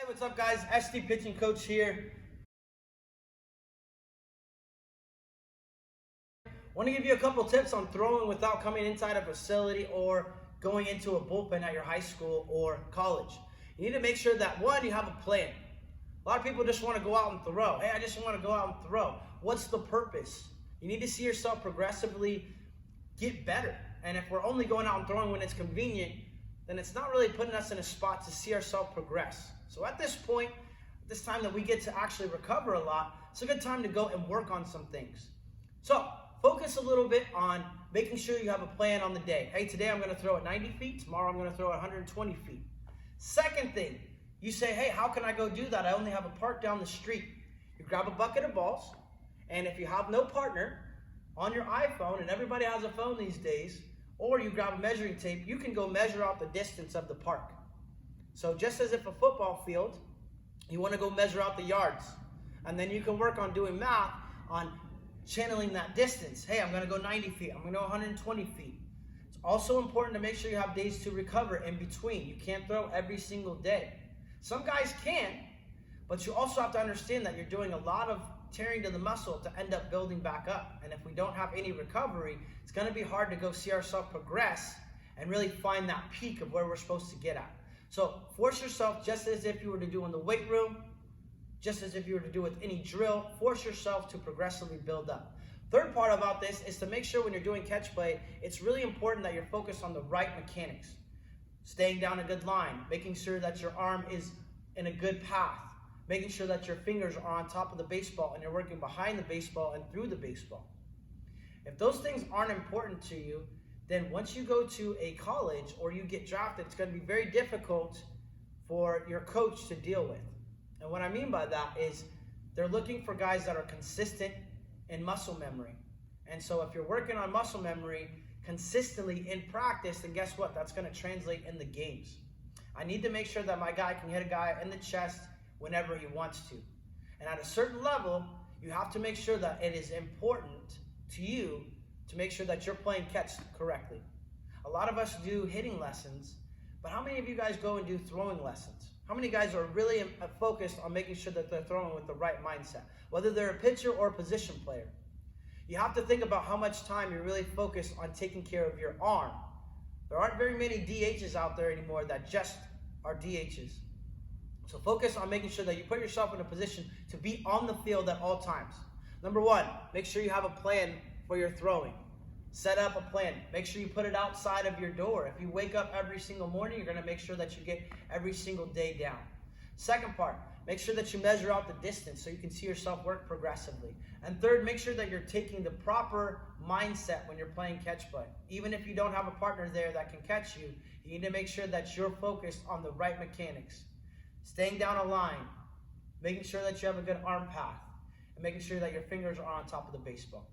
Hey, what's up, guys? SD Pitching Coach here. Want to give you a couple tips on throwing without coming inside a facility or going into a bullpen at your high school or college. You need to make sure that, one, you have a plan. A lot of people just want to go out and throw. Hey, I just want to go out and throw. What's the purpose? You need to see yourself progressively get better. And if we're only going out and throwing when it's convenient, then it's not really putting us in a spot to see ourselves progress. So at this point, this time that we get to actually recover a lot, it's a good time to go and work on some things. So focus a little bit on making sure you have a plan on the day. Hey, today I'm going to throw at 90 feet. Tomorrow I'm going to throw at 120 feet. Second thing, you say, hey, how can I go do that? I only have a park down the street. You grab a bucket of balls, and if you have no partner on your iPhone, and everybody has a phone these days, or you grab a measuring tape, you can go measure out the distance of the park. So just as if a football field, you want to go measure out the yards. And then you can work on doing math on channeling that distance. Hey, I'm going to go 90 feet. I'm going to go 120 feet. It's also important to make sure you have days to recover in between. You can't throw every single day. Some guys can, but you also have to understand that you're doing a lot of tearing to the muscle to end up building back up. And if we don't have any recovery, it's going to be hard to go see ourselves progress and really find that peak of where we're supposed to get at. So force yourself, just as if you were to do in the weight room, just as if you were to do with any drill, force yourself to progressively build up. Third part about this is to make sure when you're doing catch play, it's really important that you're focused on the right mechanics. Staying down a good line, making sure that your arm is in a good path, making sure that your fingers are on top of the baseball and you're working behind the baseball and through the baseball. If those things aren't important to you, then once you go to a college or you get drafted, it's going to be very difficult for your coach to deal with. And what I mean by that is they're looking for guys that are consistent in muscle memory. And so if you're working on muscle memory consistently in practice, then guess what? That's going to translate in the games. I need to make sure that my guy can hit a guy in the chest whenever he wants to. And at a certain level, you have to make sure that it is important to you to make sure that you're playing catch correctly. A lot of us do hitting lessons, but how many of you guys go and do throwing lessons? How many guys are really focused on making sure that they're throwing with the right mindset, whether they're a pitcher or a position player? You have to think about how much time you're really focused on taking care of your arm. There aren't very many DHs out there anymore that just are DHs. So focus on making sure that you put yourself in a position to be on the field at all times. Number one, make sure you have a plan for your throwing. Set up a plan. Make sure you put it outside of your door. If you wake up every single morning, you're going to make sure that you get every single day down. Second part, make sure that you measure out the distance so you can see yourself work progressively. And third, make sure that you're taking the proper mindset when you're playing catch play. Even if you don't have a partner there that can catch you, you need to make sure that you're focused on the right mechanics. Staying down a line, making sure that you have a good arm path, and making sure that your fingers are on top of the baseball.